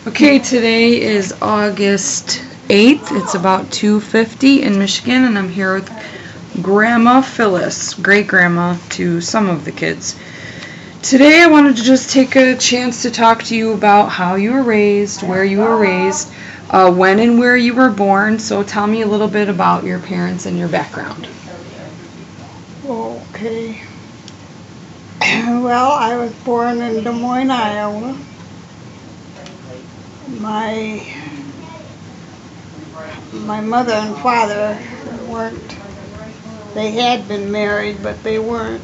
Okay, today is August 8th. It's about 2:50 in Michigan, and I'm here with Grandma Phyllis, great-grandma to some of the kids. Today I wanted to just take a chance to talk to you about how you were raised, where you were raised, when and where you were born. So tell me a little bit about your parents and your background. Okay. Well, I was born in Des Moines, Iowa. My mother and father they had been married, but they weren't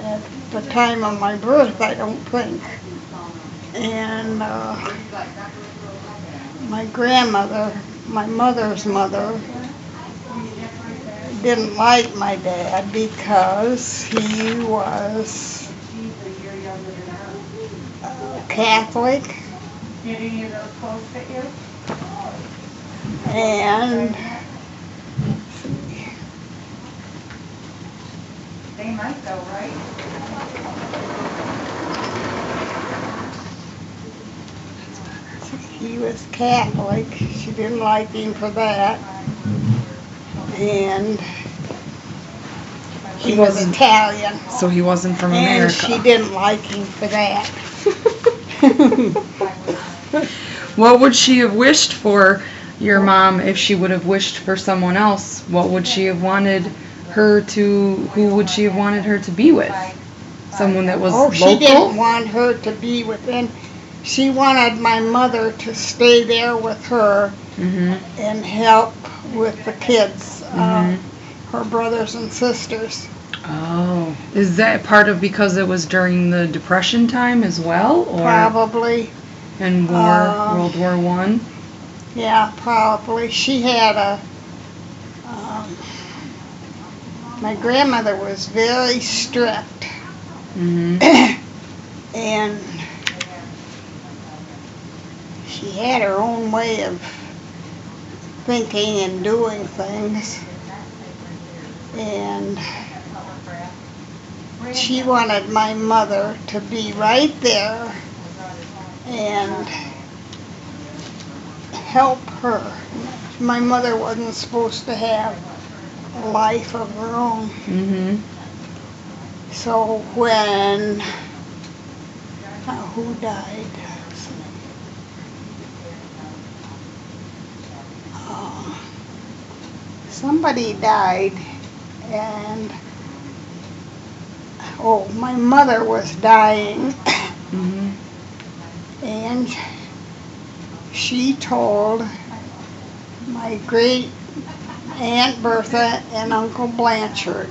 at the time of my birth, I don't think. And my grandmother, my mother's mother, didn't like my dad because he was Catholic. And they might though, right? He was Catholic. She didn't like him for that. And he was Italian. So he wasn't from And America. she didn't like him for that. What would she have wished for your mom if she would have wished for someone else? What would she have wanted her to, who would she have wanted her to be with? Someone that was local? She didn't want her to be with him. She wanted my mother to stay there with her and help with the kids, her brothers and sisters. Oh, is that part of because it was during the Depression time as well, or probably? And World War I? Yeah, probably. She had my grandmother was very strict, and she had her own way of thinking and doing things, and she wanted my mother to be right there and help her. My mother wasn't supposed to have a life of her own. So when who died? Somebody died, and my mother was dying, and she told my great Aunt Bertha and Uncle Blanchard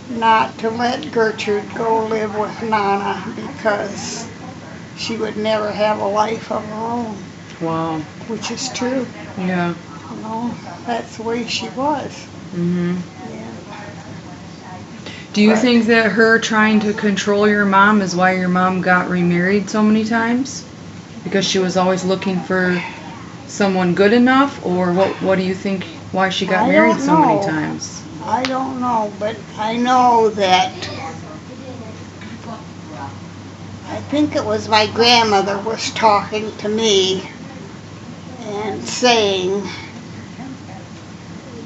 not to let Gertrude go live with Nana because she would never have a life of her own. Wow. Which is true. Yeah. You know, that's the way she was. Yeah. Do you think that her trying to control your mom is why your mom got remarried so many times? Because she was always looking for someone good enough, or what do you think why she got married so many times? I don't know, but I know that I think it was my grandmother was talking to me and saying,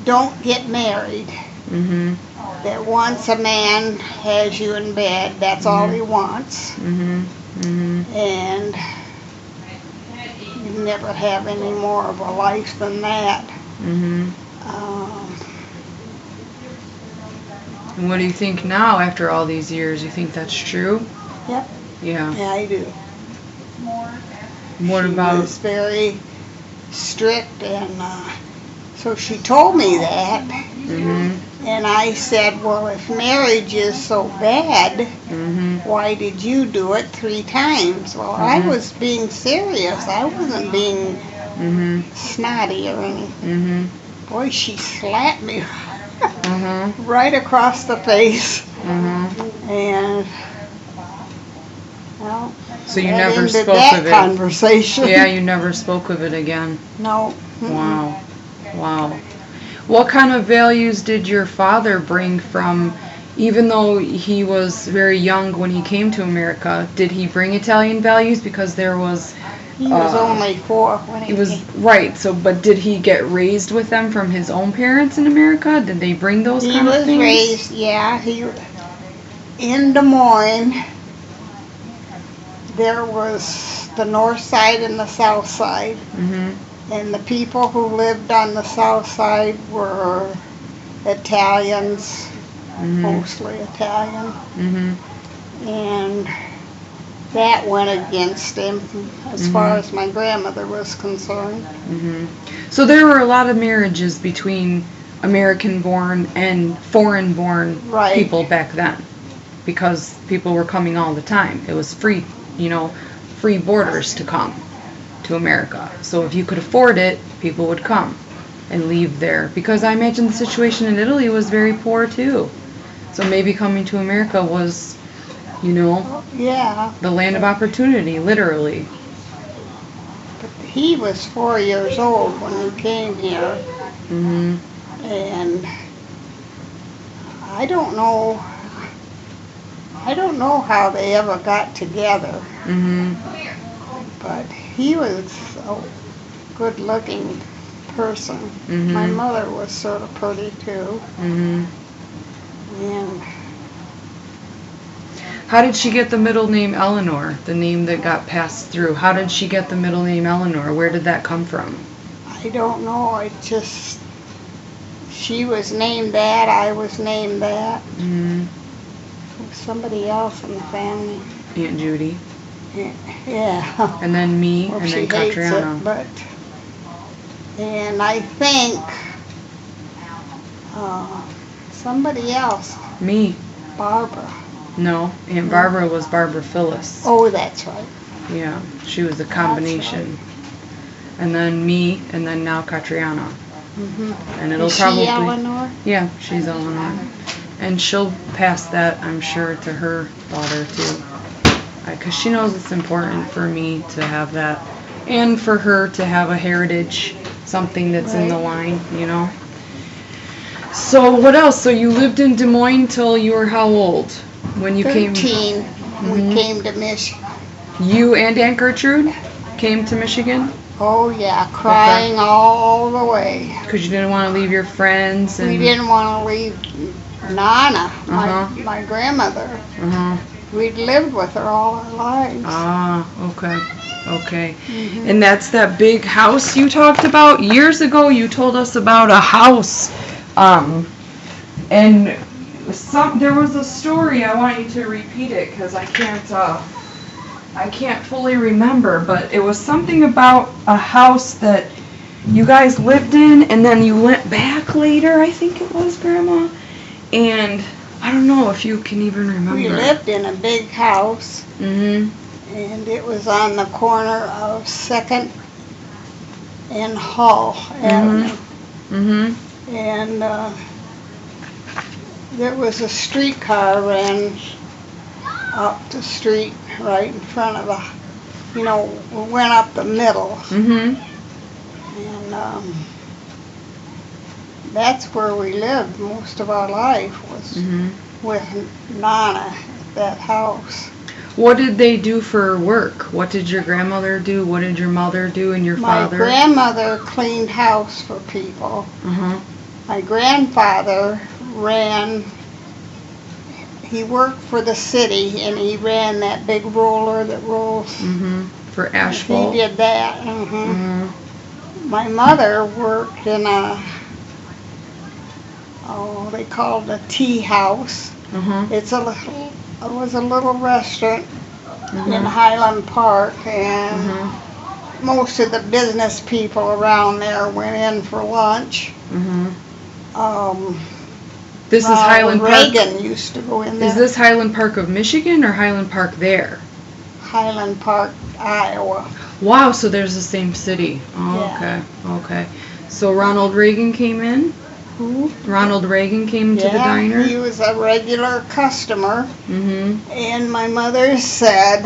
don't get married. That once a man has you in bed, that's all he wants. And you never have any more of a life than that. And what do you think now after all these years? You think that's true? Yep. Yeah. Yeah, I do. What about? She was very strict, and so she told me that. And I said, well, if marriage is so bad, why did you do it 3 times? Well, I was being serious. I wasn't being snotty or anything. Boy, she slapped me right across the face. And, well, so you that never ended spoke that of it. Conversation. Yeah, you never spoke of it again. No. Wow. What kind of values did your father bring from even though he was very young when he came to America, did he bring Italian values? Because there was... He was only 4 when he was came. right. So, but did he get raised with them from his own parents in America? Did they bring those kind of things? He was raised, yeah. In Des Moines, there was the north side and the south side. And the people who lived on the south side were Italians, mostly Italian. And that went against him as far as my grandmother was concerned. So there were a lot of marriages between American-born and foreign-born people back then, because people were coming all the time. It was free, free borders to come to America. So if you could afford it, people would come and leave there. Because I imagine the situation in Italy was very poor too. So maybe coming to America was, yeah, the land of opportunity, literally. But he was 4 years old when he came here. And I don't know how they ever got together. But he was a good-looking person. My mother was sort of pretty too. And how did she get the middle name Eleanor, the name that got passed through? How did she get the middle name Eleanor? Where did that come from? I don't know. She was named that. I was named that. Somebody else in the family. Aunt Judy. Yeah. And then me, well, and then Catriona. And I think somebody else. Me. Barbara. No, Aunt Barbara was Barbara Phyllis. Oh, that's right. Yeah, she was a combination. Right. And then me, and then now Catriona. And it'll probably... Is she Eleanor? Yeah, she's Eleanor. And she'll pass that, I'm sure, to her daughter too. Because she knows it's important for me to have that. And for her to have a heritage, something that's in the line, So what else? So you lived in Des Moines till you were how old? When you 13, came? we came to Michigan. You and Aunt Gertrude came to Michigan? Oh yeah, crying all the way. Because you didn't want to leave your friends? And... We didn't want to leave Nana, my grandmother. We'd lived with her all our lives. Okay. And that's that big house you talked about? Years ago you told us about a house. And there was a story, I want you to repeat it because I can't fully remember, but it was something about a house that you guys lived in and then you went back later, I think it was, Grandma. And I don't know if you can even remember. We lived in a big house. And it was on the corner of 2nd and Hall Avenue. And there was a streetcar ran up the street right in front of we went up the middle. And that's where we lived most of our life, was with Nana at that house. What did they do for work? What did your grandmother do? What did your mother do and your father? My grandmother cleaned house for people. My grandfather he worked for the city and he ran that big roller that rolls. For asphalt? He did that. My mother worked in they called a tea house. It was a little restaurant in Highland Park, and most of the business people around there went in for lunch. This is Highland Park. Reagan used to go in there. Is this Highland Park of Michigan or Highland Park there? Highland Park, Iowa. Wow, so there's the same city. Okay. So Ronald Reagan came in? Who? Ronald Reagan came to the diner? He was a regular customer. And my mother said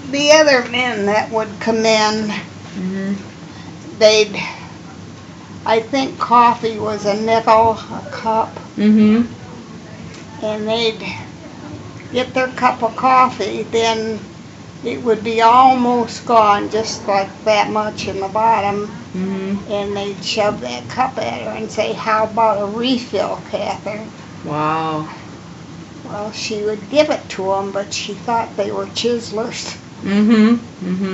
the other men that would come in, I think coffee was a nickel a cup. and they'd get their cup of coffee, then it would be almost gone, just like that much in the bottom, and they'd shove that cup at her and say, "How about a refill, Catherine?" Wow. Well, she would give it to them, but she thought they were chiselers.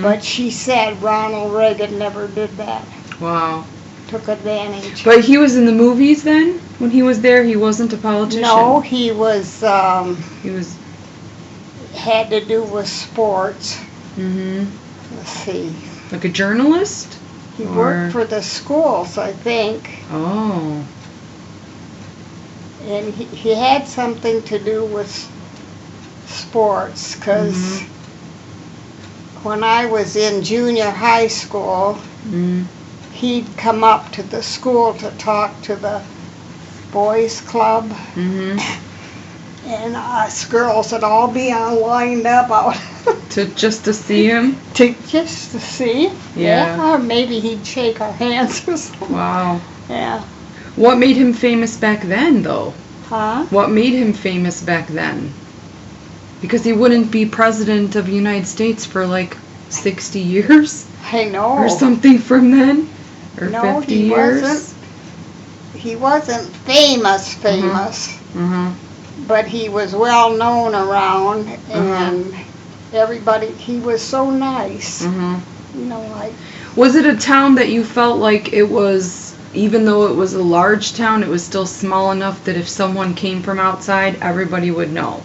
But she said Ronald Reagan never did that. Wow. Took advantage. But he was in the movies then? When he was there, he wasn't a politician? No, he was, He was... had to do with sports. Let's see. Like a journalist? He worked for the schools, I think. Oh. And he had something to do with sports, because when I was in junior high school, he'd come up to the school to talk to the boys club, and us girls would all be lined up out Just to see him? just to see. Yeah. Or maybe he'd shake our hands or something. Wow. Yeah. What made him famous back then, though? Huh? What made him famous back then? Because he wouldn't be president of the United States for like 60 years? I know. Or something from then? Or No, 50 he years? He wasn't famous, but he was well known around, and everybody, he was so nice. You know, like... Was it a town that you felt like it was, even though it was a large town, it was still small enough that if someone came from outside, everybody would know?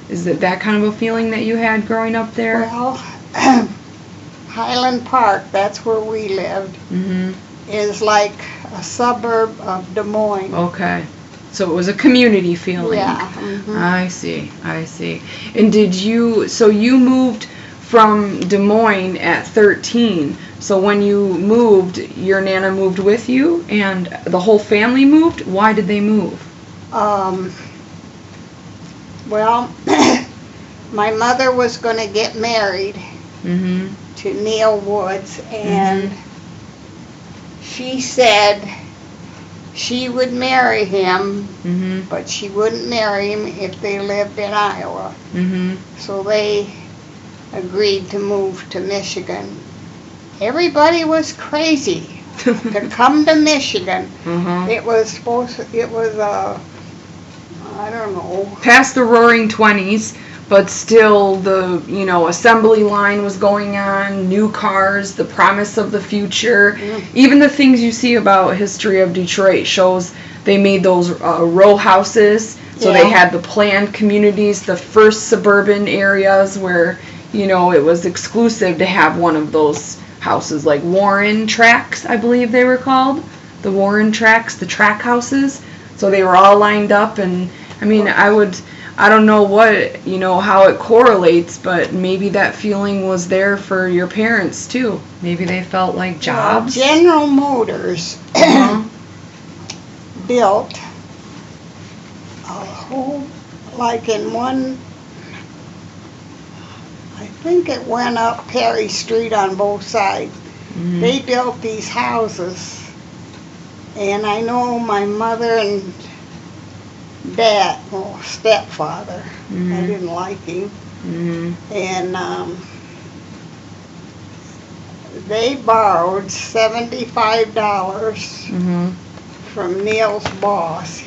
Is it that kind of a feeling that you had growing up there? Well, Highland Park, that's where we lived, is like a suburb of Des Moines. Okay. So it was a community feeling. Yeah. I see. And so you moved from Des Moines at 13. So when you moved, your Nana moved with you and the whole family moved? Why did they move? Well, my mother was going to get married to Neil Woods, and she said she would marry him, but she wouldn't marry him if they lived in Iowa. So they agreed to move to Michigan. Everybody was crazy to come to Michigan. It was I don't know. Past the roaring 20s, but still the, assembly line was going on, new cars, the promise of the future. Even the things you see about history of Detroit shows they made those row houses, so they had the planned communities, the first suburban areas where, it was exclusive to have one of those houses, like Warren Tracks, I believe they were called. The Warren Tracks, the track houses. So they were all lined up, and I don't know how it correlates, but maybe that feeling was there for your parents too. Maybe they felt like jobs. Well, General Motors built a whole, like in one, I think it went up Perry Street on both sides. They built these houses, and I know my mother and dad, stepfather, I didn't like him, and they borrowed $75 from Neil's boss.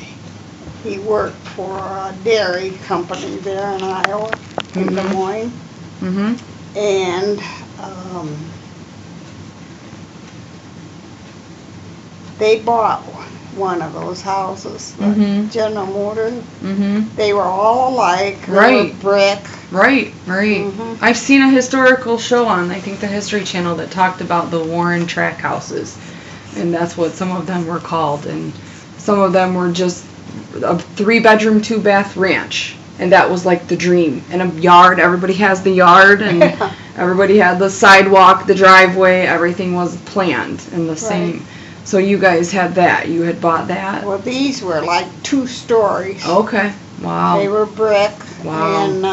He worked for a dairy company there in Iowa, in Des Moines, and they bought one of those houses, General Motors. They were all alike. They were brick. Right. I've seen a historical show on, I think, the History Channel that talked about the Warren Track houses, and that's what some of them were called. And some of them were just a 3-bedroom, 2-bath ranch, and that was like the dream. And a yard, everybody has the yard, and everybody had the sidewalk, the driveway, everything was planned in the same. So you guys had that. You had bought that? Well, these were like 2 stories. Okay. Wow. They were brick. Wow. And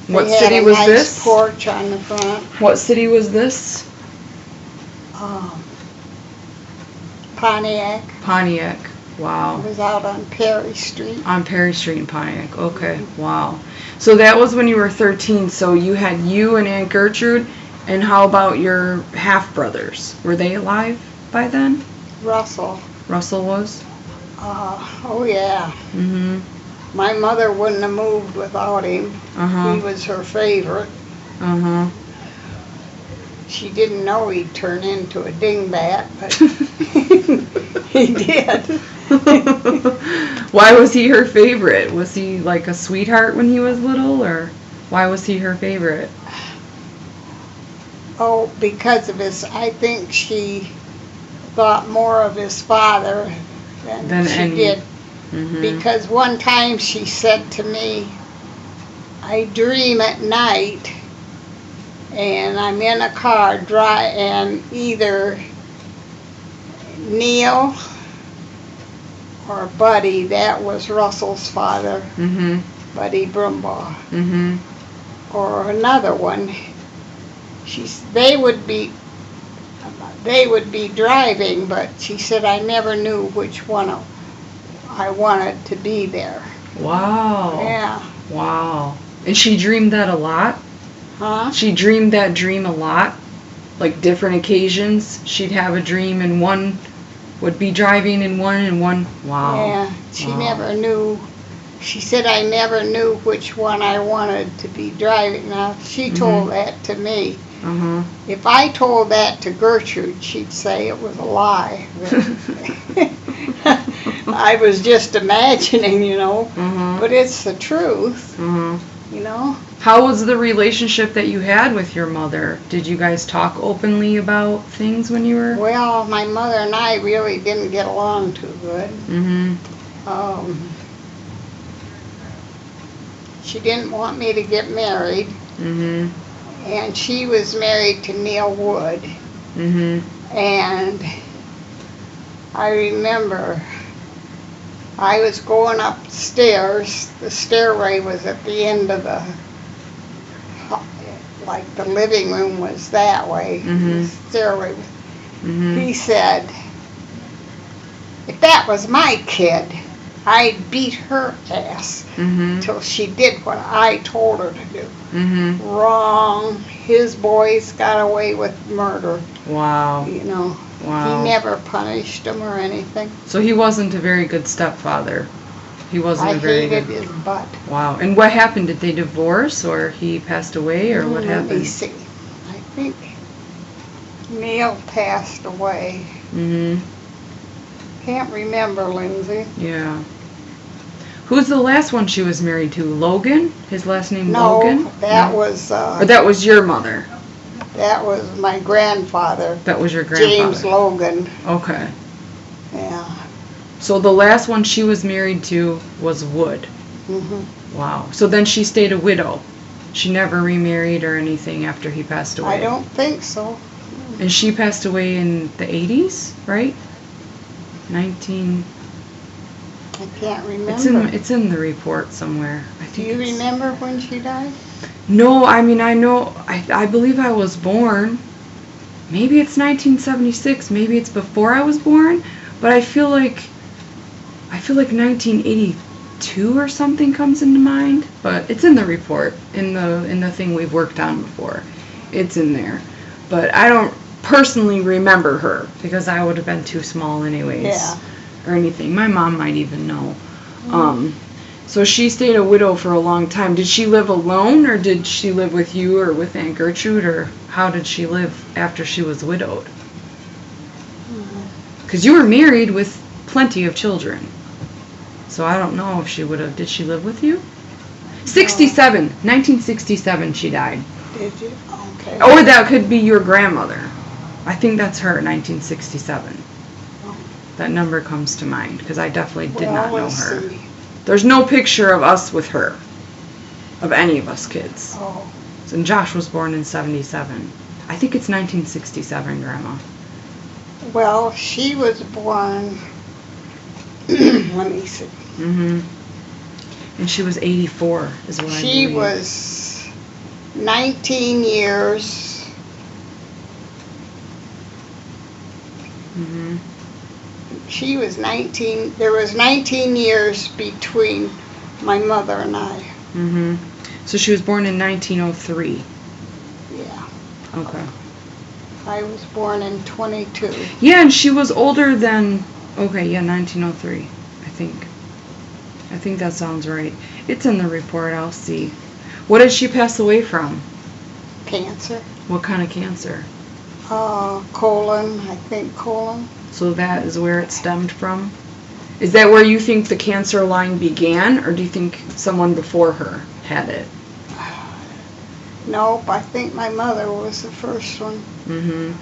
what they city had a was nice this? Porch on the front. What city was this? Pontiac. Pontiac. Wow. It was out on Perry Street. On Perry Street in Pontiac. Okay. Wow. So that was when you were 13. So you had you and Aunt Gertrude, and how about your half brothers? Were they alive by then? Russell. Russell was? Oh yeah. Mhm. My mother wouldn't have moved without him. Uh-huh. He was her favorite. Uh-huh. She didn't know he'd turn into a dingbat, but he did. Why was he her favorite? Was he like a sweetheart when he was little, or why was he her favorite? Oh, because of his, I think she thought more of his father than she did. Mm-hmm. Because one time she said to me, I dream at night and I'm in a car and either Neil or Buddy, that was Russell's father, Mm-hmm. Buddy Brumbaugh, Mm-hmm. or another one. They would be driving, but she said I never knew which one I wanted to be there. Wow. Yeah. Wow. And she dreamed that a lot? Huh? She dreamed that dream a lot? Like different occasions? She'd have a dream and one would be driving and one. Wow. Yeah. She Wow. never knew. She said I never knew which one I wanted to be driving. Now, she told that to me. Uh-huh. If I told that to Gertrude, she'd say it was a lie. I was just imagining, Uh-huh. but it's the truth, Uh-huh. How was the relationship that you had with your mother? Did you guys talk openly about things when you were... Well, my mother and I really didn't get along too good. Mm-hmm. She didn't want me to get married, Mm-hmm. and she was married to Neil Wood. Mm-hmm. And I remember I was going upstairs. The stairway was at the end of the living room was that way. Mhm. The stairway. Mm-hmm. He said, if that was my kid, I'd beat her ass Mm-hmm. till she did what I told her to do. Mm-hmm. Wrong. His boys got away with murder. Wow. Wow. He never punished them or anything. So he wasn't a very good stepfather. He wasn't I a very hated good... his butt. Wow. And what happened? Did they divorce or he passed away or what Let me happened? see. I think Neil passed away. Mm-hmm. Can't remember, Lindsay. Yeah. Who's the last one she was married to? Logan? His last name No, Logan? that No? was Or that was your mother? that was my grandfather, That was your grandfather? James Logan. Okay. Yeah. So the last one she was married to was Wood. Mhm. Wow. So then she stayed a widow. She never remarried or anything after he passed away. I don't think so. And she passed away in the 80s, right? I can't remember. It's in the report somewhere. I Do think you it's- remember when she died? No, I mean I know. I believe I was born. Maybe it's 1976. Maybe it's before I was born. But I feel like 1982 or something comes into mind. But it's in the report, in the thing we've worked on before. It's in there. But I don't personally remember her because I would have been too small anyways. Yeah. Or anything. My mom might even know. So she stayed a widow for a long time. Did she live alone, or did she live with you or with Aunt Gertrude, or how did she live after she was widowed? Because you were married with plenty of children. So I don't know if she would have. Did she live with you? 1967 she died. Did you? Okay. Or that could be your grandmother. I think that's her, 1967. That number comes to mind, because I definitely did not know let's her. see. There's no picture of us with her, of any of us kids. Oh. And Josh was born in 77. I think it's 1967, Grandma. Well, she was born, let me see. Mm-hmm. And she was 84, is what I She believe. was 19 years. Mm-hmm. She was 19. There was 19 years between my mother and I. Mm-hmm. So she was born in 1903. Yeah. Okay. I was born in 22. Yeah, and she was older than, okay, yeah, 1903, I think. I think that sounds right. It's in the report, I'll see. What did she pass away from? Cancer. What kind of cancer? Colon, I think colon. So that is where it stemmed from? Is that where you think the cancer line began, or do you think someone before her had it? Nope, I think my mother was the first one. Mm-hmm.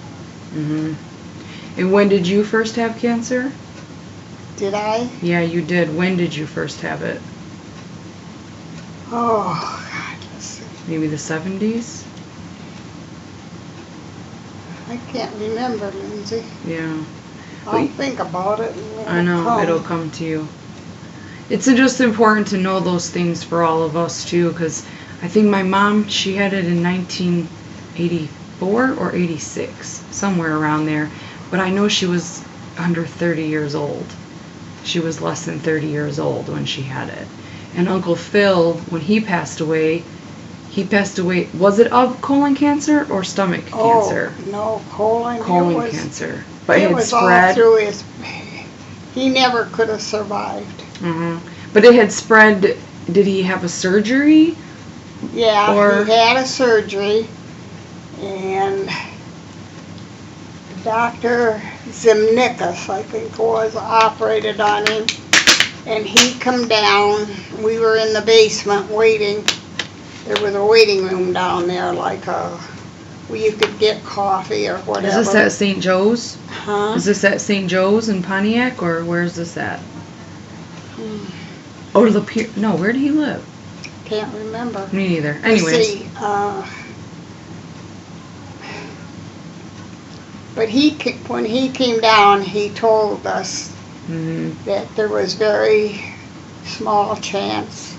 Mm-hmm. And when did you first have cancer? Did I? Yeah, you did. When did you first have it? Oh, God, let's see. Maybe the 70s? I can't remember, Lindsay. Yeah. I'll think about it. And I know, it'll come to you. It's just important to know those things for all of us, too, because I think my mom, she had it in 1984 or 86, somewhere around there. But I know she was under 30 years old. She was less than 30 years old when she had it. And Uncle Phil, when he passed away, was it of colon cancer or stomach cancer? Oh, no, colon. Colon cancer. But it had was spread. all through his. He never could have survived. Mm-hmm. But it had spread. Did he have a surgery? Yeah, Or- he had a surgery, and Dr. Zimnikas, I think it was, operated on him, and he come down. We were in the basement waiting. There was a waiting room down there, like where you could get coffee or whatever. Is this at St. Joe's? Huh? Is this at St. Joe's in Pontiac, or where's this at? Oh, the pier. No, where did he live? Can't remember. Me neither. Let's Anyways. see, but when he came down, he told us Mm-hmm. that there was very small chance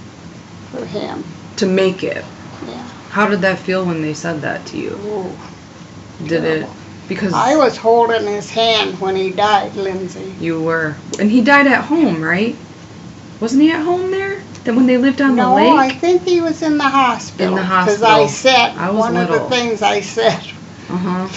for him. To make it. Yeah. How did that feel when they said that to you? Ooh, Did it? terrible. Because I was holding his hand when he died, Lindsay. you were, and he died at home, right? Wasn't he at home there? That when they lived on the No, lake? I think he was in the hospital. In the Because hospital. I said, I was one of little. the things I said, Uh-huh.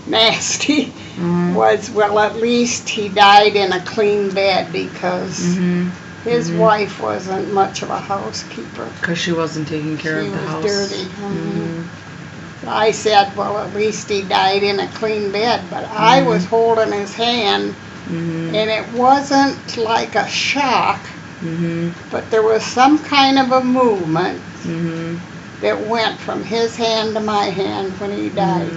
nasty, Uh-huh. was, well, at least he died in a clean bed because Mm-hmm. his wife wasn't much of a housekeeper. Because she wasn't taking care She of the was house. dirty. Mm-hmm. I said, well, at least he died in a clean bed. But I was holding his hand, Mm-hmm. and it wasn't like a shock, Mm-hmm. but there was some kind of a movement Mm-hmm. that went from his hand to my hand when he died.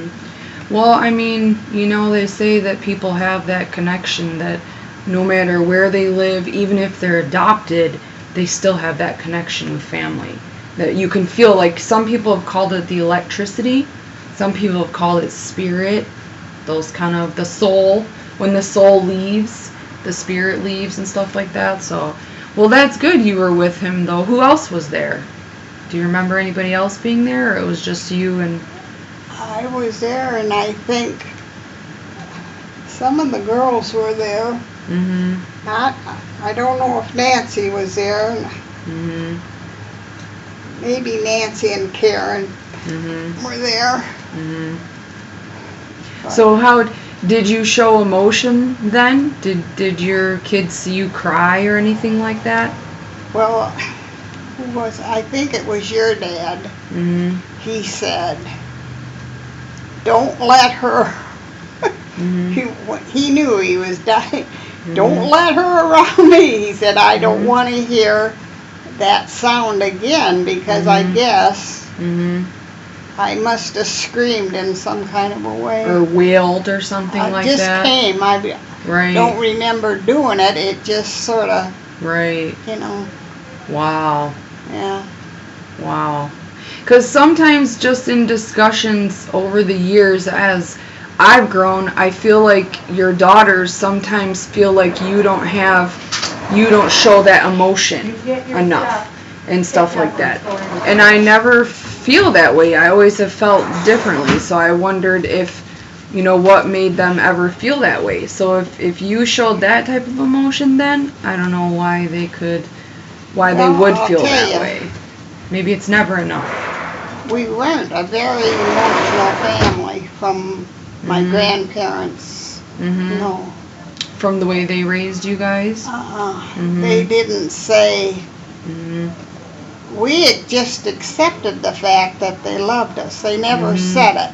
Well, I mean, you know, they say that people have that connection, that no matter where they live, even if they're adopted, they still have that connection with family. That you can feel, like some people have called it the electricity, some people have called it spirit, those kind of, the soul, when the soul leaves, the spirit leaves and stuff like that. So, well, that's good you were with him, though. Who else was there? Do you remember anybody else being there, or it was just you and... I was there, and I think some of the girls were there. Mm-hmm. I don't know if Nancy was there. Mm-hmm. Maybe Nancy and Karen Mm-hmm. were there. Mm-hmm. So how did you show emotion then? Did your kids see you cry or anything like that? Well, I think it was your dad. Mm-hmm. He said, don't let her, Mm-hmm. he knew he was dying. Don't let her around me. He said, I don't want to hear that sound again, because I guess Mm-hmm. I must have screamed in some kind of a way. Or wailed or something I like just that? came. I Right. don't remember doing it. It just sort of, Right. Wow. Yeah. Wow. Because sometimes just in discussions over the years as I've grown, I feel like your daughters sometimes feel like you don't show that emotion enough and stuff like that. And I never feel that way. I always have felt differently. So I wondered if you know, what made them ever feel that way. So if you showed that type of emotion, then I don't know why they would feel that way. Maybe it's never enough. We weren't a very emotional family from my grandparents. No. From the way they raised you guys? They didn't say. We had just accepted the fact that they loved us. They never said it.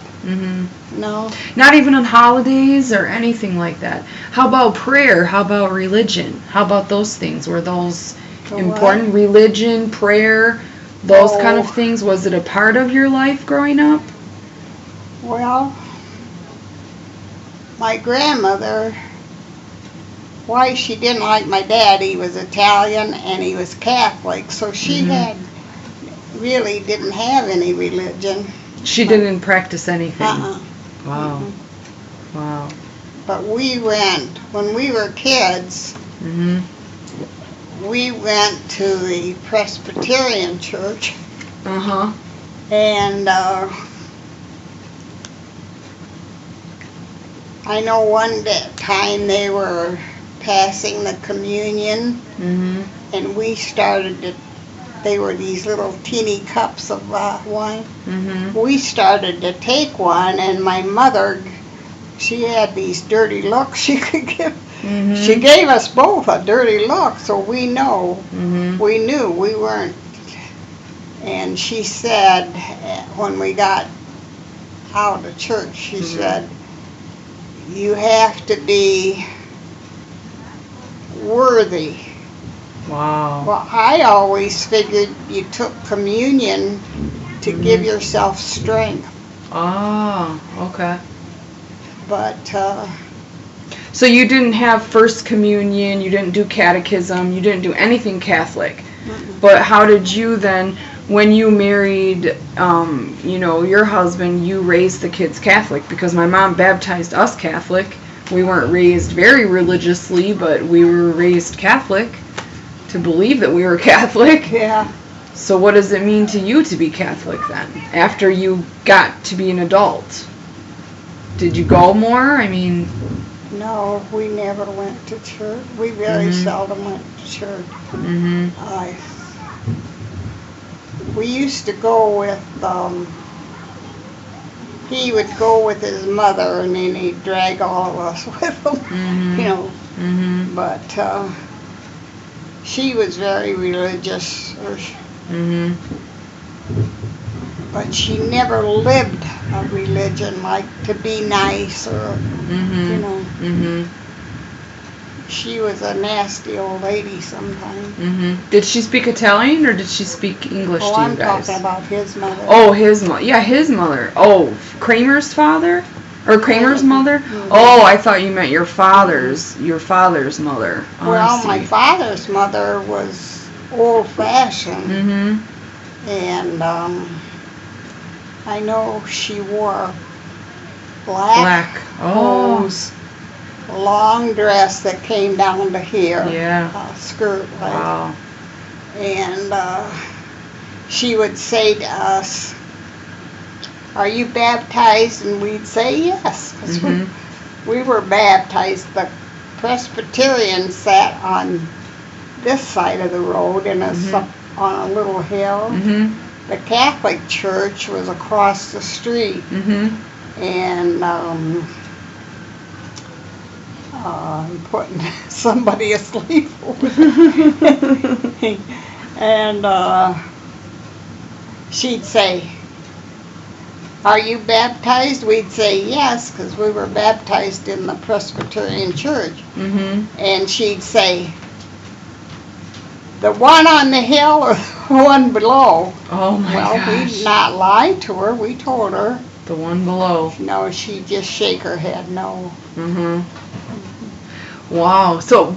No. Not even on holidays or anything like that. How about prayer? How about religion? How about those things? Were those important? What? Religion, prayer, those kind of things? Was it a part of your life growing up? Well, my grandmother, why she didn't like my dad, he was Italian and he was Catholic, so she really didn't have any religion. She didn't practice anything? Wow. Wow. But we went, when we were kids, we went to the Presbyterian church. And I know one time they were passing the communion, and we started to, they were these little teeny cups of wine. We started to take one, and my mother, she had these dirty looks she could give. She gave us both a dirty look, so we knew we weren't. And she said, when we got out of church, she said, you have to be worthy. Wow. Well, I always figured you took communion to give yourself strength. Ah, okay. But, so you didn't have First Communion, you didn't do catechism, you didn't do anything Catholic. But how did you then, when you married, you know, your husband, you raised the kids Catholic? Because my mom baptized us Catholic. We weren't raised very religiously, but we were raised Catholic to believe that we were Catholic. Yeah. So what does it mean to you to be Catholic then, after you got to be an adult? Did you go more? I mean... No, we never went to church. We very seldom went to church. We used to go with, he would go with his mother, and then he'd drag all of us with him, you know. But she was very religious, but she never lived a religion, like to be nice or, you know. She was a nasty old lady sometimes. Did she speak Italian or did she speak English to you I'm guys? talking about his mother. Oh, his mother. Yeah, his mother. Oh, Kramer's father? Or Kramer's mother? Oh, I thought you meant your father's mother. Oh, well, my father's mother was old-fashioned. And I know she wore black hose, long dress that came down to here, skirt, like. Wow. And she would say to us, "Are you baptized?" And we'd say yes, because we were baptized. The Presbyterian sat on this side of the road and us up on a little hill. The Catholic church was across the street. And I'm putting somebody asleep. And she'd say, "Are you baptized?" We'd say yes, because we were baptized in the Presbyterian church. And she'd say, "The one on the hill or the one below?" Oh my gosh. Well, we'd not lie to her. We told her. The one below. No, she'd just shake her head, no. Wow. So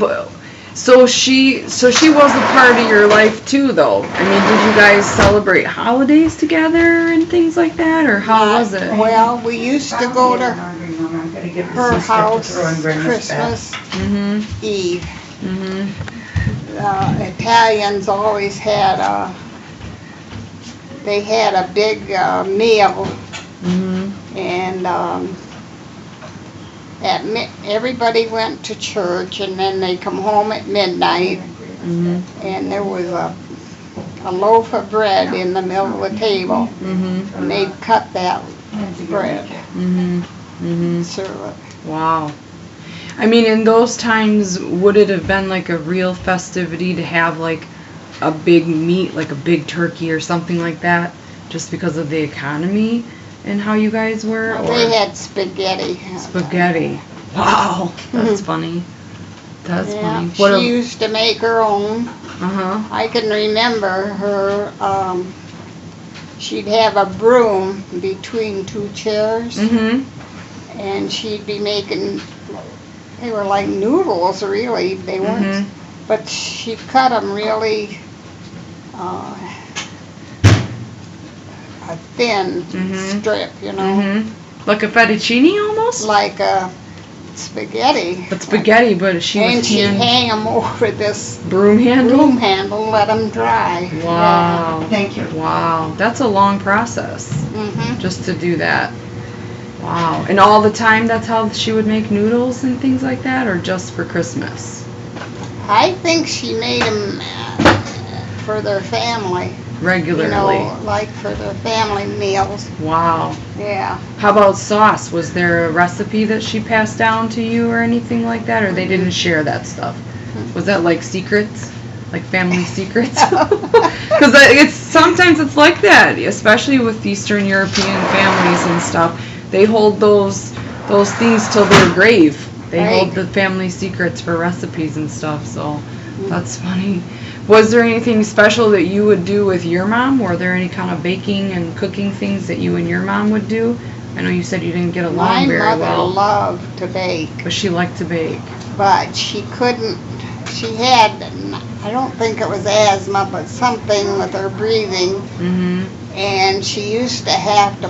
she was a part of your life too, though. I mean, did you guys celebrate holidays together and things like that, or how was it? Well, we used to go to her house Christmas Eve. Italians always had they had a big meal, and everybody went to church, and then they come home at midnight, and there was a loaf of bread in the middle of the table, and they'd cut that bread, serve it. Wow. I mean, in those times, would it have been like a real festivity to have like a big meat, like a big turkey or something like that, just because of the economy and how you guys were? Well, they had spaghetti. Spaghetti. Wow. That's funny. That's funny. She used to make her own. I can remember her, she'd have a broom between two chairs, and she'd be making, they were like noodles really, they weren't, but she'd cut them really a thin strip, you know. Like a fettuccine almost? Like a spaghetti. But spaghetti, but she and would she'd hang them over this broom handle and let them dry. Wow. Yeah. Thank you. Wow, that's a long process just to do that. Wow. And all the time that's how she would make noodles and things like that, or just for Christmas? I think she made them for their family. Regularly. You know, like for their family meals. Wow. Yeah. How about sauce? Was there a recipe that she passed down to you or anything like that, or they didn't share that stuff? Was that like secrets? Like family secrets? Because sometimes it's like that, especially with Eastern European families and stuff. They hold those things till their grave. They hold the family secrets for recipes and stuff, so that's funny. Was there anything special that you would do with your mom? Were there any kind of baking and cooking things that you and your mom would do? I know you said you didn't get along very well. My mother loved to bake. But she liked to bake. But she couldn't, she had, I don't think it was asthma, but something with her breathing. And she used to have to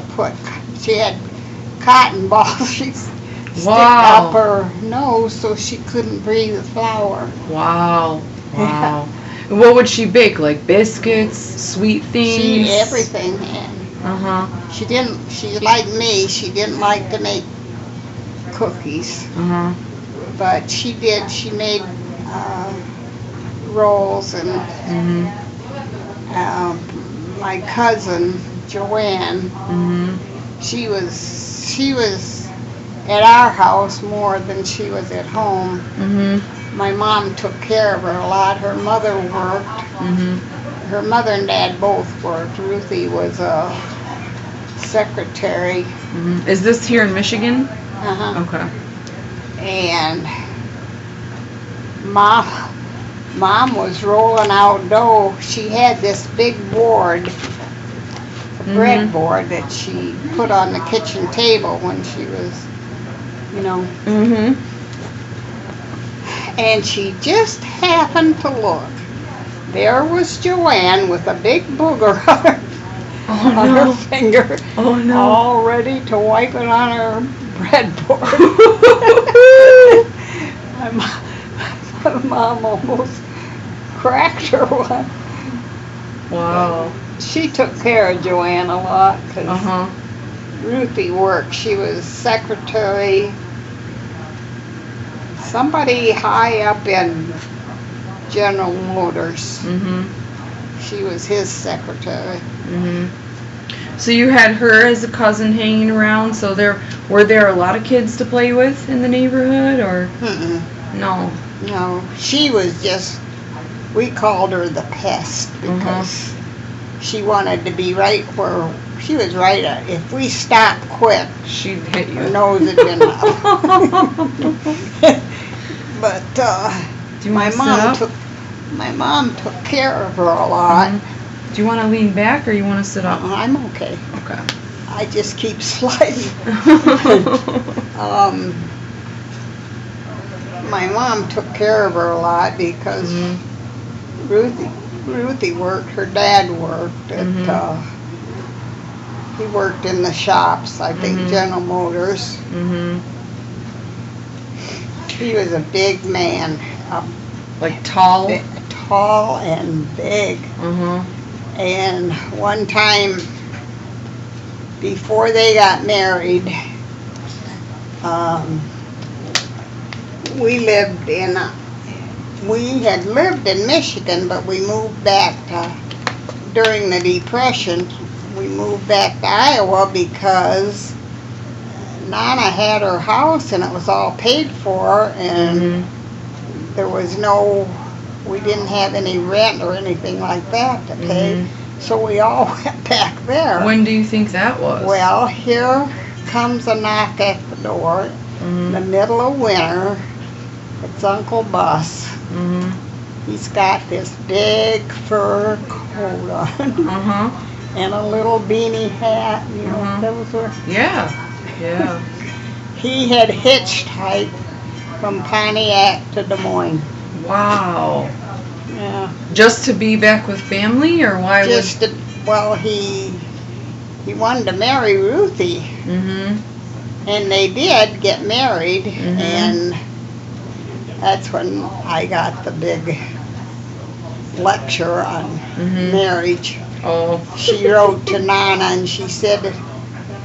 she had cotton balls. She'd stick up her nose so she couldn't breathe the flour. Wow. Wow. What would she bake? Like biscuits, sweet things? Everything. She like me, she didn't like to make cookies. But she made rolls, and my cousin Joanne, she was at our house more than she was at home. My mom took care of her a lot. Her mother worked. Her mother and dad both worked. Ruthie was a secretary. Is this here in Michigan? Okay. And Mom was rolling out dough. She had this big board, a bread board that she put on the kitchen table when she was, you know. And she just happened to look. There was Joanne with a big booger on her finger, all ready to wipe it on her breadboard. My mom almost cracked her one. Wow. She took care of Joanne a lot because Ruthie worked. She was secretary. Somebody high up in General Motors. She was his secretary. So you had her as a cousin hanging around. So were there a lot of kids to play with in the neighborhood, or no? No, she was just. We called her the pest because she wanted to be right where she was right at. If we stopped quick, she'd hit you. Her nose had been up. But my mom took care of her a lot. Do you want to lean back or you want to sit up? I'm okay. Okay. I just keep sliding. My mom took care of her a lot because Ruthie worked. Her dad worked at. He worked in the shops, I think, General Motors. He was a big man. Like tall? Tall and big. And one time, before they got married, we lived in, we had lived in Michigan, but we moved back during the Depression. We moved back to Iowa because Nana had her house and it was all paid for, and there was no, we didn't have any rent or anything like that to pay, so we all went back there. When do you think that was? Well, here comes a knock at the door in the middle of winter. It's Uncle Bus. He's got this big fur coat on and a little beanie hat. You know, those were. Yeah. He had hitchhiked from Pontiac to Des Moines. Wow. Yeah. Just to be back with family, or why? Just to, well, he wanted to marry Ruthie, and they did get married, and that's when I got the big lecture on marriage. Oh. She wrote to Nana and she said,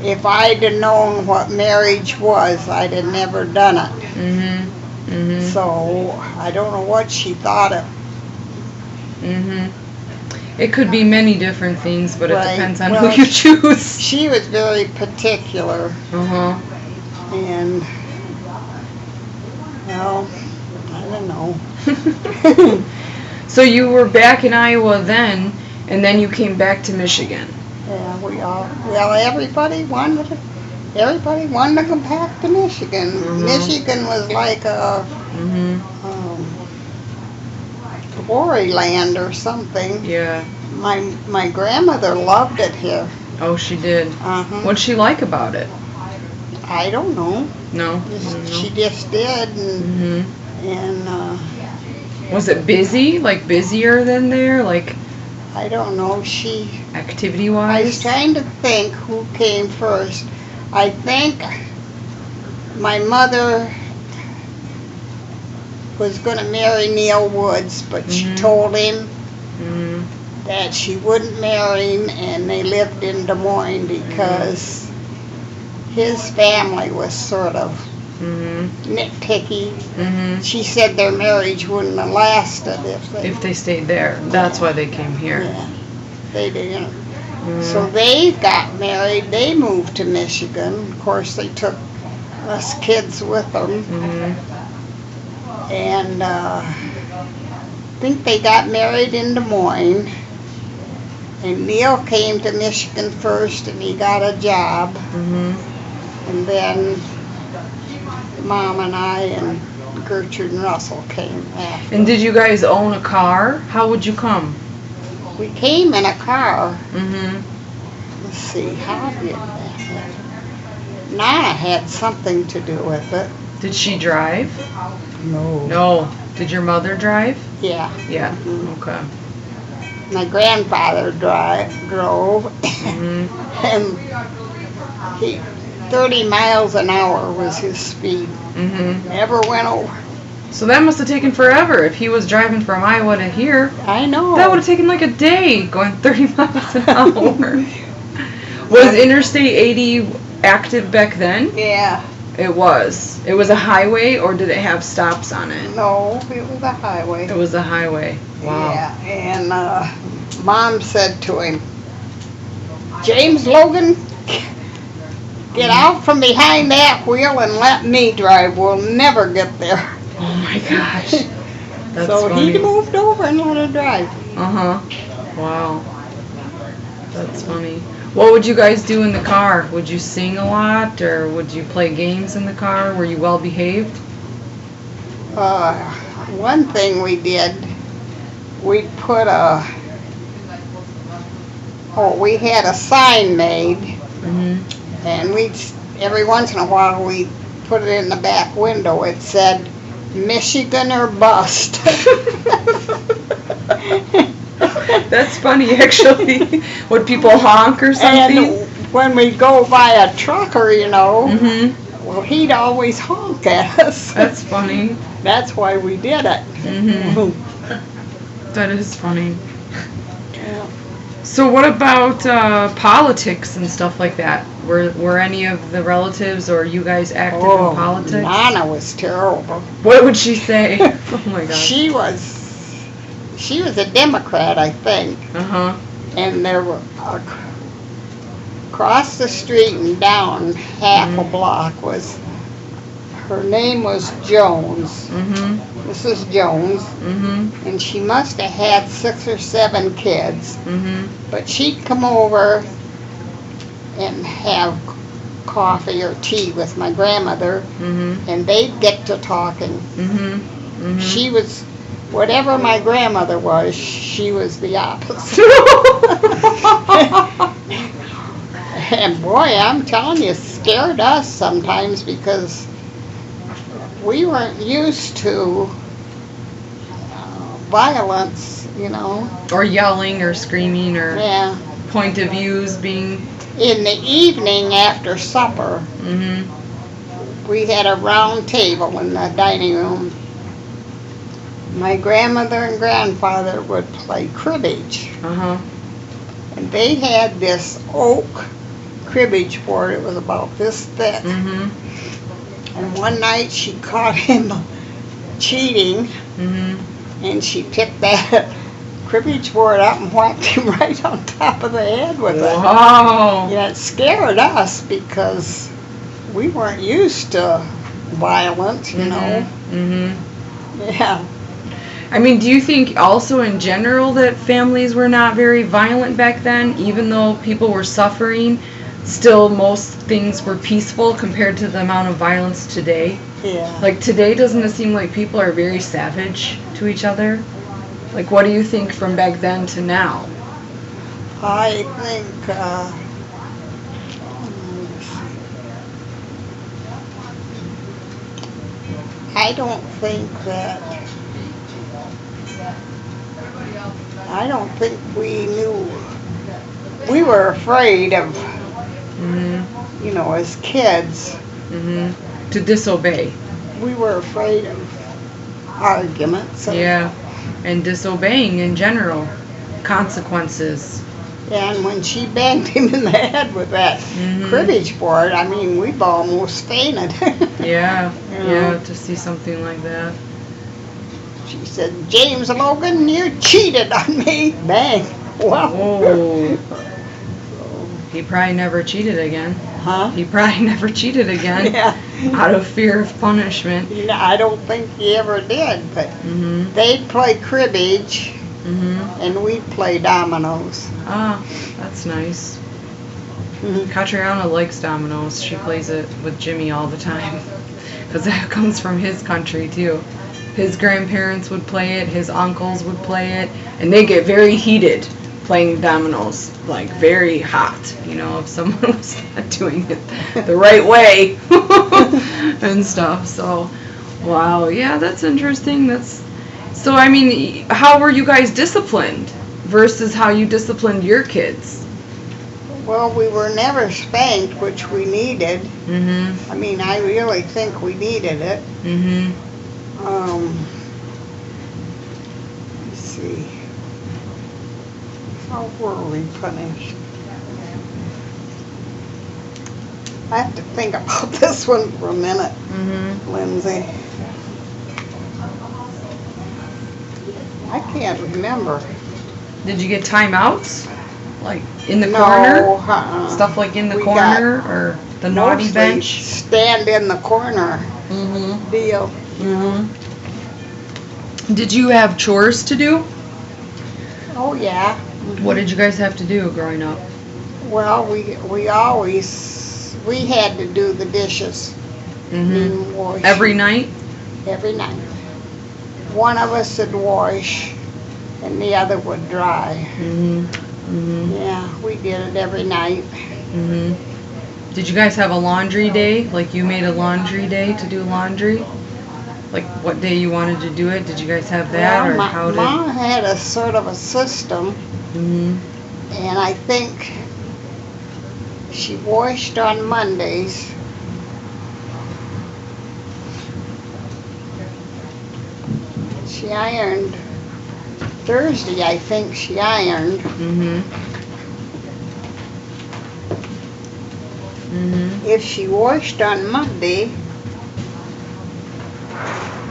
if I'd have known what marriage was, I'd have never done it. So I don't know what she thought of. It could be many different things, but it Right. depends on Well, who you choose. She was very particular, and, well, I don't know. So you were back in Iowa then, and then you came back to Michigan. Yeah, everybody wanted to come back to Michigan. Michigan was like a glory land or something. Yeah. My grandmother loved it here. Oh, she did. What'd she like about it? I don't know. No. She just did, and Was it busy? Like busier than there? Like I don't know. activity-wise? I was trying to think who came first. I think my mother was going to marry Neil Woods, but she told him that she wouldn't marry him, and they lived in Des Moines because his family was sort of nitpicky. She said their marriage wouldn't have lasted if they stayed there. That's why they came here. Yeah, they didn't. So they got married. They moved to Michigan. Of course, they took us kids with them. And I think they got married in Des Moines. And Neil came to Michigan first, and he got a job. And then Mom and I and Gertrude and Russell came after. And did you guys own a car? How would you come? We came in a car. Let's see, how did that happen? Nana had something to do with it. Did she drive? No. No. Did your mother drive? Yeah. Yeah. Okay. My grandfather drove, and 30 miles an hour was his speed. Never went over. So that must have taken forever. If he was driving from Iowa to here, I know. that would have taken like a day going 30 miles an hour. Was Interstate 80 active back then? Yeah. It was. It was a highway, or did it have stops on it? No, it was a highway. It was a highway. Wow. Yeah, and Mom said to him, James Logan, get out from behind that wheel and let me drive. We'll never get there. Oh my gosh. That's so funny. he moved over and let her drive. Wow. That's funny. What would you guys do in the car? Would you sing a lot, or would you play games in the car? Were you well behaved? One thing we did, we put we had a sign made, and every once in a while we put it in the back window. It said, Michigan or bust. That's funny, actually. Would people honk or something? And when we'd go by a trucker, well, he'd always honk at us. That's funny. That's why we did it. That is funny. So what about politics and stuff like that? Were any of the relatives or you guys active Oh, in politics? Nana was terrible. What would she say? Oh my gosh. She was a Democrat, I think. Uh-huh. And there were across the street and down half a block was, her name was Jones. Mhm. Mrs. Jones. Mhm. And she must have had 6 or 7 kids. Mhm. But she'd come over and have coffee or tea with my grandmother, Mhm. and they'd get to talking. Mhm. Mhm. She was, whatever my grandmother was, she was the opposite. And boy, I'm telling you, scared us sometimes because we weren't used to violence, you know. Or yelling or screaming or Yeah. point of views being. In the evening after supper, Mhm. we had a round table in the dining room. My grandmother and grandfather would play cribbage. Uh-huh. And they had this oak cribbage board. It was about this thick. Mhm. And one night she caught him cheating, Mhm. and she picked that cribbage board up and whacked him right on top of the head with it. Wow. Yeah, it scared us because we weren't used to violence, you know. Mhm. Yeah. I mean, do you think also in general that families were not very violent back then, even though people were suffering? Still, most things were peaceful compared to the amount of violence today. Yeah. Like today, doesn't it seem like people are very savage to each other? Like, what do you think from back then to now? I think, I don't think that, I don't think we knew, we were afraid of, Mhm. you know, as kids, Mhm. To disobey. we were afraid of arguments. Yeah. And disobeying in general. Consequences. And when she banged him in the head with that Mhm. cribbage board, I mean, we've almost fainted. Yeah. You know? Yeah. To see something like that. She said, James Logan, you cheated on me. Bang. Well. Oh. He probably never cheated again. Huh? He probably never cheated again. Yeah. Out of fear of punishment. You know, I don't think he ever did, but Mhm. they'd play cribbage Mhm. and we'd play dominoes. Ah, that's nice. Mhm. Catriona likes dominoes. She plays it with Jimmy all the time. Because that comes from his country, too. His grandparents would play it, his uncles would play it, and they get very heated playing dominoes. Like, very hot, you know, if someone was not doing it the right way and stuff. So, wow, yeah, that's interesting. So, I mean, how were you guys disciplined versus how you disciplined your kids? Well, we were never spanked, which we needed. Mhm. I mean, I really think we needed it. Mhm. Let's see. How were we punished? I have to think about this one for a minute, Mhm. Lindsay. I can't remember. Did you get timeouts? Like in the No, corner? uh-uh. Stuff like in the We corner or the naughty Mostly bench? stand in the corner Mhm. deal. Mhm. Did you have chores to do? Oh yeah. What did you guys have to do growing up? Well, we had to do the dishes. Mhm. And wash Every night? every night. One of us would wash and the other would dry. Mhm. Mhm. Yeah, we did it every night. Mhm. Did you guys have a laundry day? Like you made a laundry day to do laundry? Like what day you wanted to do it? Did you guys have that Well, or how did? Mom had a sort of a system, Mhm. and I think she washed on Mondays. She ironed Thursday, I think she ironed. Mhm. If she washed on Monday,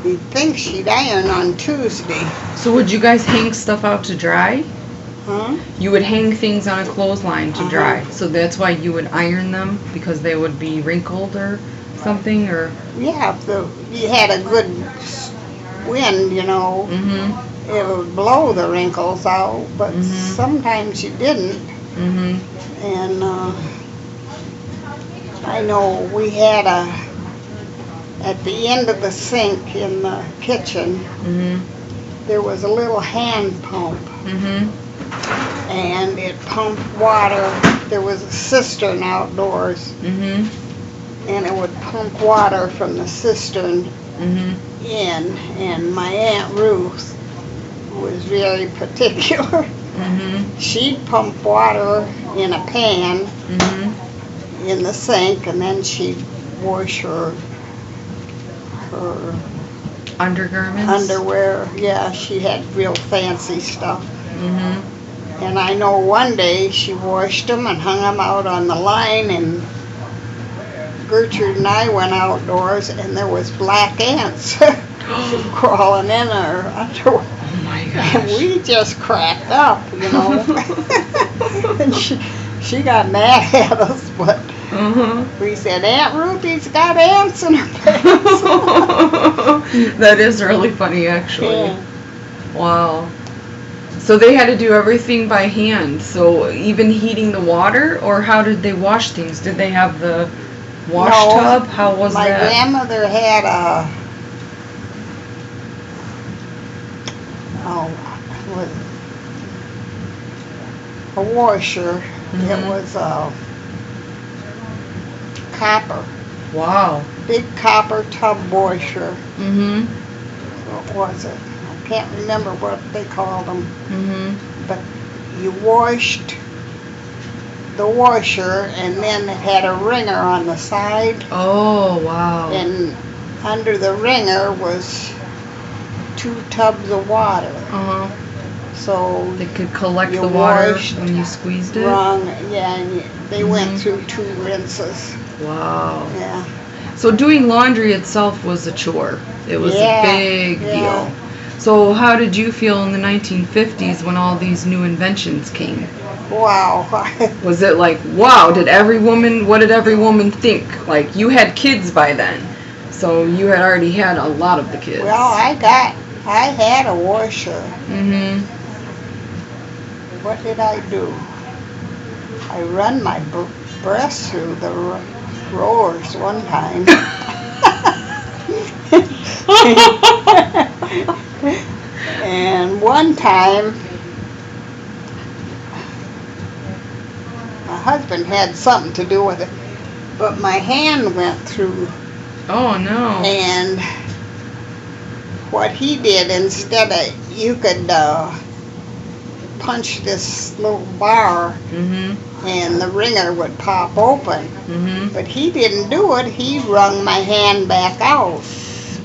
you'd think she'd iron on Tuesday. So would you guys hang stuff out to dry? Huh? You would hang things on a clothesline to dry. So that's why you would iron them, because they would be wrinkled or something, or? Yeah, if you had a good wind, you know, it would blow the wrinkles out, but sometimes you didn't. And I know we had at the end of the sink in the kitchen, there was a little hand pump. And it pumped water. There was a cistern outdoors. And it would pump water from the cistern in. And my Aunt Ruth was very particular. She'd pump water in a pan in the sink, and then she'd wash her undergarments? Underwear. Yeah, she had real fancy stuff. And I know one day she washed them and hung them out on the line, and Gertrude and I went outdoors, and there was black ants crawling in her underwear. Oh my gosh. And we just cracked up, you know. And she got mad at us, but we said, Aunt Ruthie's got ants in her pants. That is really funny, actually. Yeah. Wow. So they had to do everything by hand. So even heating the water, or how did they wash things? Did they have the wash tub? How was my that? My grandmother had a washer. It was copper. Wow. Big copper tub washer. What was it? I can't remember what they called them. But you washed the washer, and then it had a wringer on the side. Oh, wow. And under the wringer was 2 tubs of water. So they could collect the water when you squeezed it? And they went through 2 rinses. Wow. Yeah. So doing laundry itself was a chore. It was a big deal. So how did you feel in the 1950s when all these new inventions came? Wow. Was it like, wow, what did every woman think? Like, you had kids by then, so you had already had a lot of the kids. Well, I had a washer. What did I do? I run my breast through the rollers one time. And one time, my husband had something to do with it, but my hand went through. Oh no. And what he did, instead of, you could punch this little bar and the wringer would pop open. But he didn't do it. He wrung my hand back out.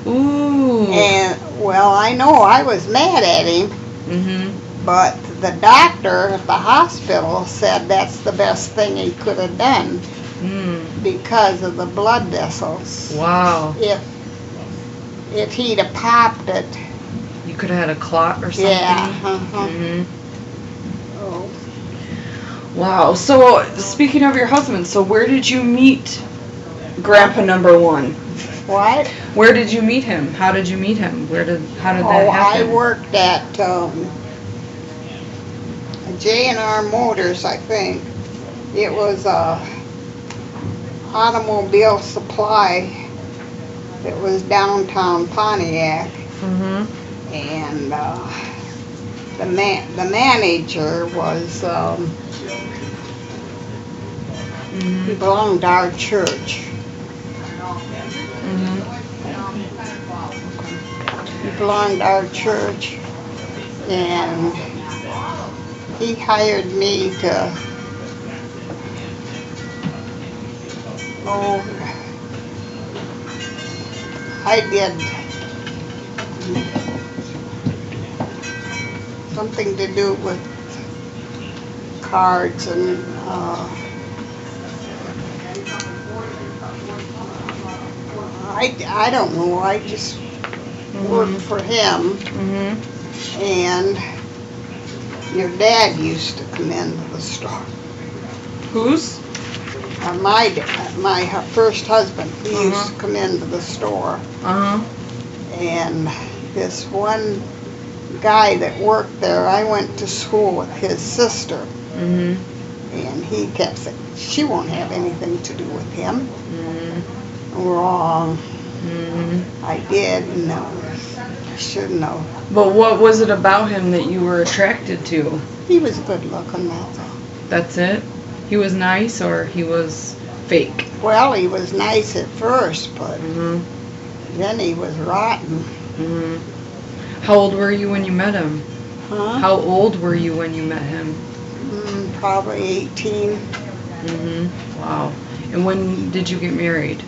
Ooh. And, well, I know I was mad at him, but the doctor at the hospital said that's the best thing he could have done because of the blood vessels. Wow. If he'd have popped it, you could have had a clot or something. Yeah. Oh. Wow. So speaking of your husband, so where did you meet Grandpa number 1? What? Where did you meet him? How did you meet him? How did that happen? I worked at J&R Motors, I think. It was automobile supply. It was downtown Pontiac. And the manager was he belonged to our church. He belonged to our church, and he hired me to I did something to do with cards and I don't know. I just worked for him. Mhm. And your dad used to come into the store. Whose? My first husband, he used to come into the store. Uh huh. And this one guy that worked there, I went to school with his sister. Mhm. And he kept saying, she won't have anything to do with him. Mhm. Wrong. Mhm. I did know. I should know. But what was it about him that you were attracted to? He was good looking, that's all. That's it? He was nice or he was fake? Well, he was nice at first, but Mhm. then he was rotten. Mhm. How old were you when you met him? Huh? How old were you when you met him? Probably 18. Mhm. Wow. And when did you get married?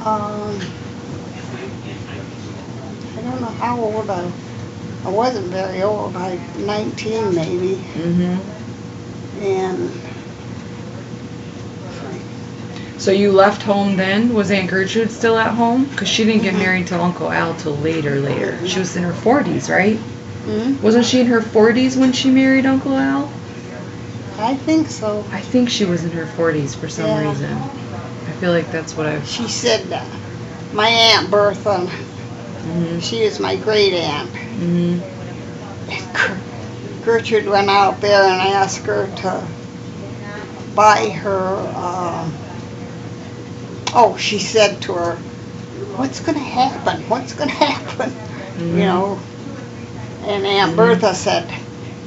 I don't know how old I wasn't very old. 19 maybe. Mhm. And So you left home then? Was Aunt Gertrude still at home? Because she didn't get married to Uncle Al till later. She was in her 40s, right? Wasn't she in her 40s when she married Uncle Al? I think so. I think she was in her 40s for some Yeah. reason. I feel like that's what I've... She said my Aunt Bertha, she is my great aunt. Mhm. Gertrude went out there and asked her to buy her, she said to her, what's going to happen? What's going to happen? You know, and Aunt Bertha said,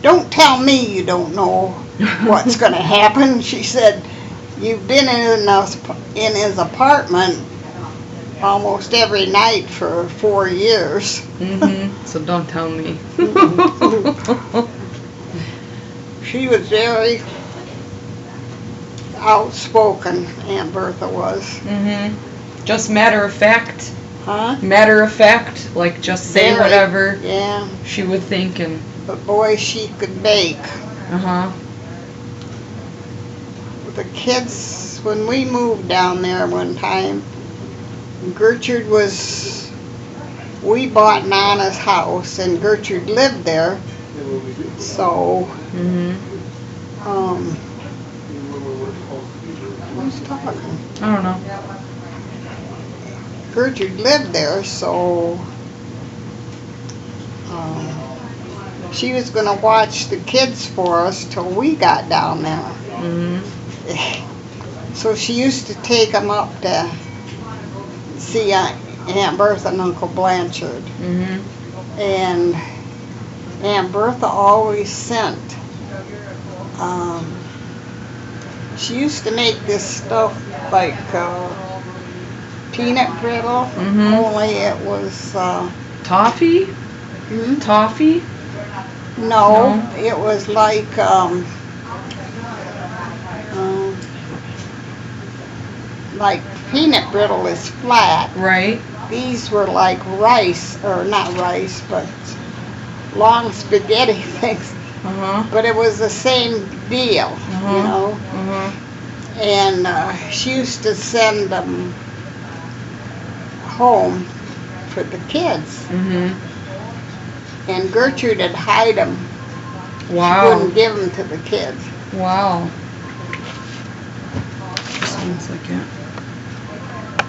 don't tell me you don't know what's going to happen. She said, you've been in his apartment almost every night for 4 years. So don't tell me. She was very outspoken, Aunt Bertha was. Just matter of fact. Huh? Matter of fact, like just say Very, whatever yeah. she would think and... But boy, she could bake. Uh-huh. The kids, when we moved down there one time, Gertrude we bought Nana's house and Gertrude lived there. So, who's talking? I don't know. Gertrude lived there, so she was going to watch the kids for us till we got down there. So she used to take them up to see Aunt Bertha and Uncle Blanchard. And Aunt Bertha always sent, she used to make this stuff like peanut brittle, only it was... Toffee? Toffee? No, it was like peanut brittle is flat. Right. These were like rice, or not rice, but long spaghetti things. But it was the same deal, you know. And she used to send them home for the kids. And Gertrude would hide them. Wow. She wouldn't give them to the kids. Wow. Just 1 second.